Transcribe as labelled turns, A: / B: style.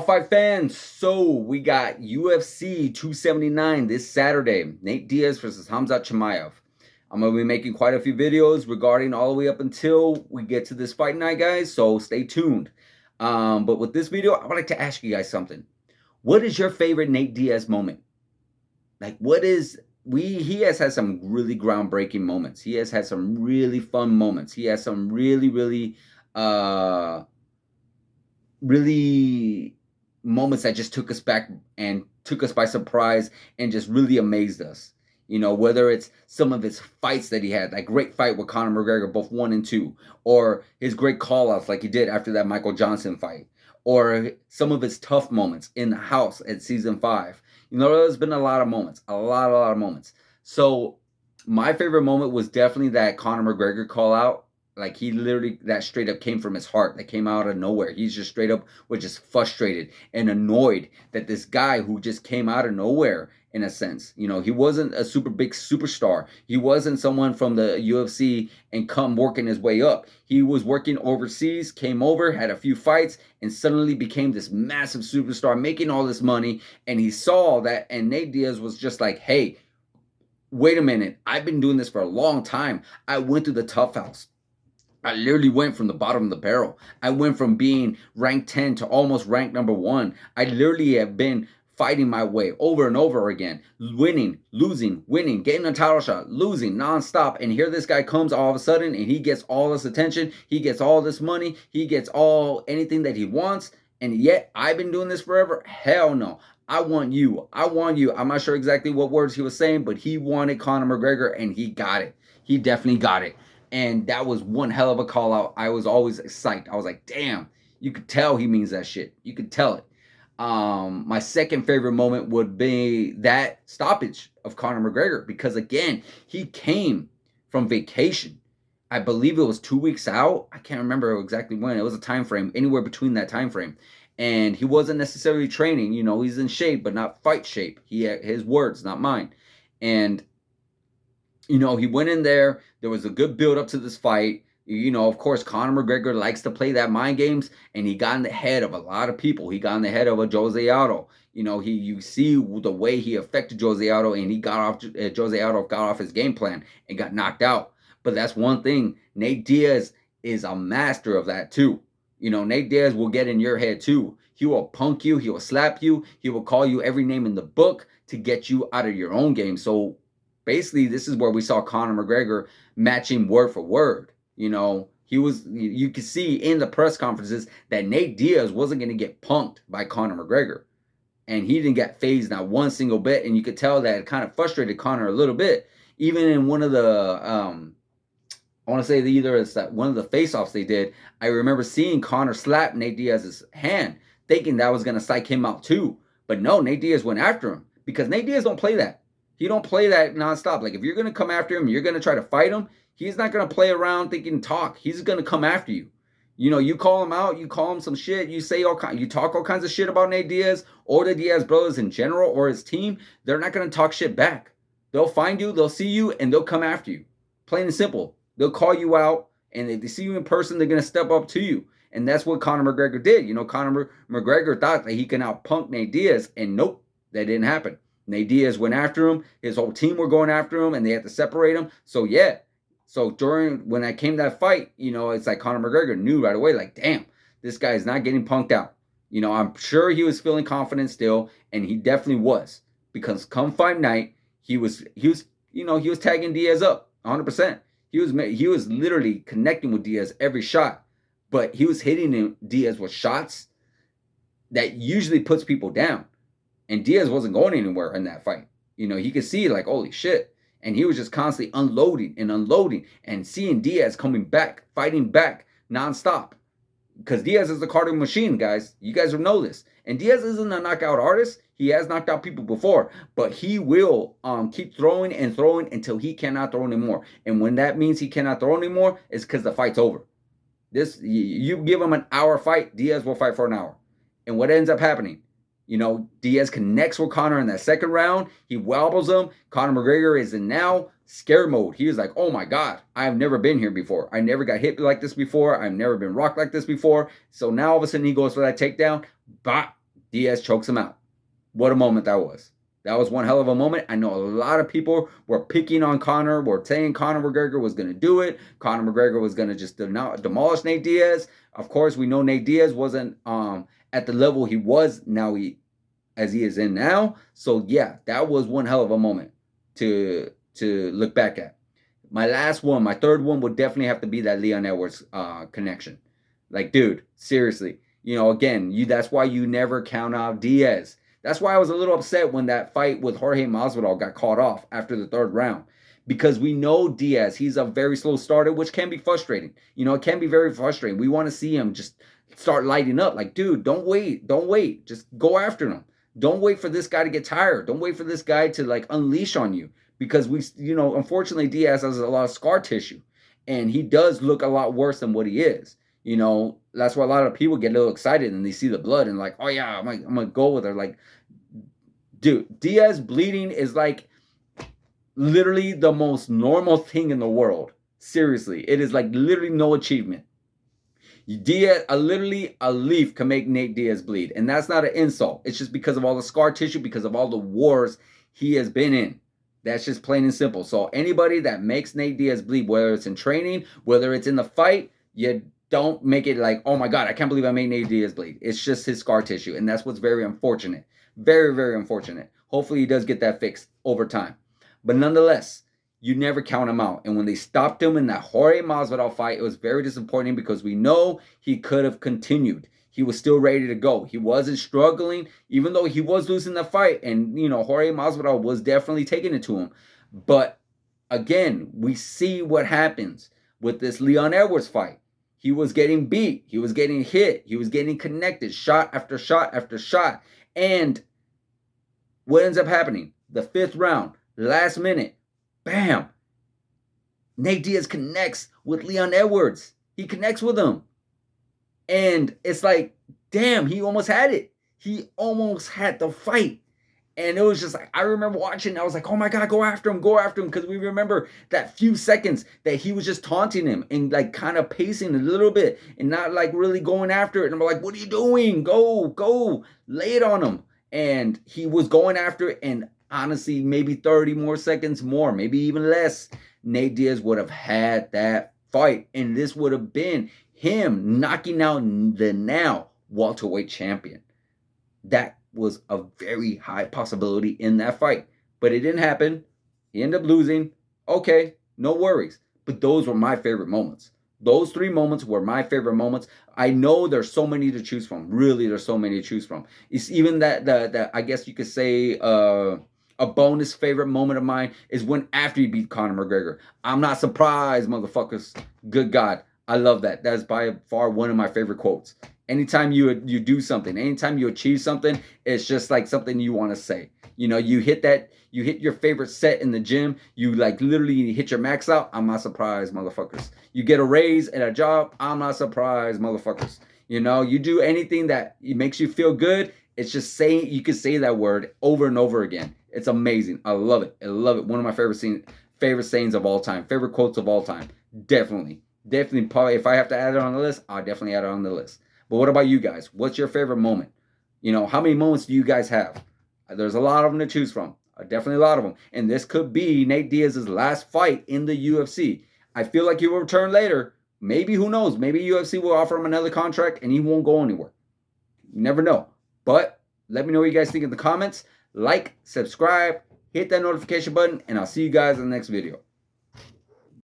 A: Fight fans, so we got UFC 279 this Saturday. Nate Diaz versus Hamzat Chimaev. I'm going to be making quite a few videos regarding all the way up until we get to this fight night, guys, so stay tuned. But with this video, I would like to ask you guys something. What is your favorite Nate Diaz moment? Like, he has had some really groundbreaking moments. He has had some really fun moments. He has some really moments that just took us back and took us by surprise and just really amazed us. You know, whether it's some of his fights that he had, like great fight with Conor McGregor, both 1 and 2, or his great call-outs like he did after that Michael Johnson fight, or some of his tough moments in the house at season 5. You know, there's been a lot of moments, a lot of moments. So my favorite moment was definitely that Conor McGregor call-out. Like, he literally, that straight up came from his heart. That came out of nowhere. He's just straight up was just frustrated and annoyed that this guy who just came out of nowhere, in a sense, you know, he wasn't a super big superstar. He wasn't someone from the UFC and come working his way up. He was working overseas, came over, had a few fights, and suddenly became this massive superstar, making all this money. And he saw that, and Nate Diaz was just like, hey, wait a minute. I've been doing this for a long time. I went through the tough house. I literally went from the bottom of the barrel. I went from being ranked 10 to almost ranked number 1. I literally have been fighting my way over and over again, winning, losing, winning, getting a title shot, losing nonstop. And here this guy comes all of a sudden and he gets all this attention. He gets all this money. He gets anything that he wants. And yet I've been doing this forever. Hell no. I want you. I want you. I'm not sure exactly what words he was saying, but he wanted Conor McGregor and he got it. He definitely got it. And that was one hell of a call out. I was always psyched. I was like, damn, you could tell he means that shit. You could tell it. My second favorite moment would be that stoppage of Conor McGregor, because again, he came from vacation. I believe it was 2 weeks out. I can't remember exactly when. It was a time frame, anywhere between that time frame. And he wasn't necessarily training. You know, he's in shape, but not fight shape. He had his words, not mine. And you know, he went in there. There was a good build up to this fight. You know, of course, Conor McGregor likes to play that mind games, and he got in the head of a lot of people. He got in the head of a Jose Aldo. You know, you see the way he affected Jose Aldo, and he got off. Jose Aldo got off his game plan and got knocked out. But that's one thing. Nate Diaz is a master of that too. You know, Nate Diaz will get in your head too. He will punk you. He will slap you. He will call you every name in the book to get you out of your own game. So basically, this is where we saw Conor McGregor matching word for word. You know, you could see in the press conferences that Nate Diaz wasn't going to get punked by Conor McGregor. And he didn't get phased not one single bit. And you could tell that it kind of frustrated Conor a little bit. Even in one of the, I want to say either it's that one of the face-offs they did, I remember seeing Conor slap Nate Diaz's hand, thinking that was going to psych him out too. But no, Nate Diaz went after him, because Nate Diaz don't play that. He don't play that nonstop. Like, if you're going to come after him, you're going to try to fight him, he's not going to play around thinking talk. He's going to come after you. You know, you call him out, you call him some shit, you talk all kinds of shit about Nate Diaz or the Diaz brothers in general or his team. They're not going to talk shit back. They'll find you, they'll see you, and they'll come after you. Plain and simple. They'll call you out, and if they see you in person, they're going to step up to you. And that's what Conor McGregor did. You know, Conor McGregor thought that he can out-punk Nate Diaz, and nope, that didn't happen. Nate Diaz went after him. His whole team were going after him, and they had to separate him. So, yeah. So, when I came to that fight, you know, it's like Conor McGregor knew right away, like, damn, this guy is not getting punked out. You know, I'm sure he was feeling confident still, and he definitely was. Because come fight night, he was tagging Diaz up 100%. He was literally connecting with Diaz every shot. But he was hitting Diaz with shots that usually puts people down. And Diaz wasn't going anywhere in that fight. You know, he could see, like, holy shit. And he was just constantly unloading and seeing Diaz coming back, fighting back nonstop. Because Diaz is a cardio machine, guys. You guys will know this. And Diaz isn't a knockout artist. He has knocked out people before. But he will keep throwing and throwing until he cannot throw anymore. And when that means he cannot throw anymore, it's because the fight's over. You give him an hour fight, Diaz will fight for an hour. And what ends up happening? You know, Diaz connects with Conor in that second round. He wobbles him. Conor McGregor is in now scare mode. He is like, oh my God, I've never been here before. I never got hit like this before. I've never been rocked like this before. So now all of a sudden he goes for that takedown. Diaz chokes him out. What a moment that was. That was one hell of a moment. I know a lot of people were picking on Conor, were saying Conor McGregor was going to do it. Conor McGregor was going to just demolish Nate Diaz. Of course, we know Nate Diaz wasn't at the level he was now as he is in now. So yeah, that was one hell of a moment to look back at. My last one, my third one would definitely have to be that Leon Edwards connection. Like, dude, seriously, again, that's why you never count out Diaz. That's why I was a little upset when that fight with Jorge Masvidal got caught off after the third round. Because we know Diaz, he's a very slow starter, which can be frustrating. It can be very frustrating. We want to see him just start lighting up. Like, dude, don't wait. Just go after him. Don't wait for this guy to get tired. Don't wait for this guy to like unleash on you. Because unfortunately, Diaz has a lot of scar tissue. And he does look a lot worse than what he is. That's why a lot of people get a little excited and they see the blood and like, oh yeah, I'm gonna go with her. Like, dude, Diaz bleeding is like literally the most normal thing in the world. Seriously, it is like literally no achievement. Diaz, literally a leaf can make Nate Diaz bleed, and that's not an insult. It's just because of all the scar tissue, because of all the wars he has been in. That's just plain and simple. So anybody that makes Nate Diaz bleed, whether it's in training, whether it's in the fight, you don't make it like, oh my God, I can't believe I made Nate Diaz bleed. It's just his scar tissue, and that's what's very unfortunate. Very, very unfortunate. Hopefully he does get that fixed over time. But nonetheless, you never count him out. And when they stopped him in that Jorge Masvidal fight, it was very disappointing because we know he could have continued. He was still ready to go. He wasn't struggling, even though he was losing the fight. And, Jorge Masvidal was definitely taking it to him. But again, we see what happens with this Leon Edwards fight. He was getting beat. He was getting hit. He was getting connected, shot after shot after shot. And what ends up happening? The fifth round, last minute, bam. Nate Diaz connects with Leon Edwards. He connects with him. And it's like, damn, he almost had it. He almost had the fight. And it was just like, I remember watching, I was like, oh my God, go after him. Because we remember that few seconds that he was just taunting him and like kind of pacing a little bit and not like really going after it. And I'm like, what are you doing? Go, lay it on him. And he was going after it. And honestly, maybe 30 more seconds more, maybe even less, Nate Diaz would have had that fight. And this would have been him knocking out the now welterweight champion. That was a very high possibility in that fight. But it didn't happen. He ended up losing. Okay, no worries. But those were my favorite moments. Those 3 moments were my favorite moments. I know there's so many to choose from. Really, there's so many to choose from. It's even that I guess you could say a bonus favorite moment of mine is when after he beat Conor McGregor. I'm not surprised, motherfuckers. Good God. I love that. That's by far one of my favorite quotes. Anytime you do something, anytime you achieve something, it's just like something you want to say. You hit your favorite set in the gym, you like literally hit your max out. I'm not surprised, motherfuckers. You get a raise at a job, I'm not surprised, motherfuckers. You do anything that makes you feel good, it's just saying, you can say that word over and over again. It's amazing. I love it. One of my favorite sayings of all time, favorite quotes of all time. Definitely, probably if I have to add it on the list, I'll definitely add it on the list. But what about you guys? What's your favorite moment? How many moments do you guys have? There's a lot of them to choose from. Definitely a lot of them. And this could be Nate Diaz's last fight in the UFC. I feel like he will return later. Maybe, who knows? Maybe UFC will offer him another contract and he won't go anywhere. You never know. But let me know what you guys think in the comments. Like, subscribe, hit that notification button, and I'll see you guys in the next video.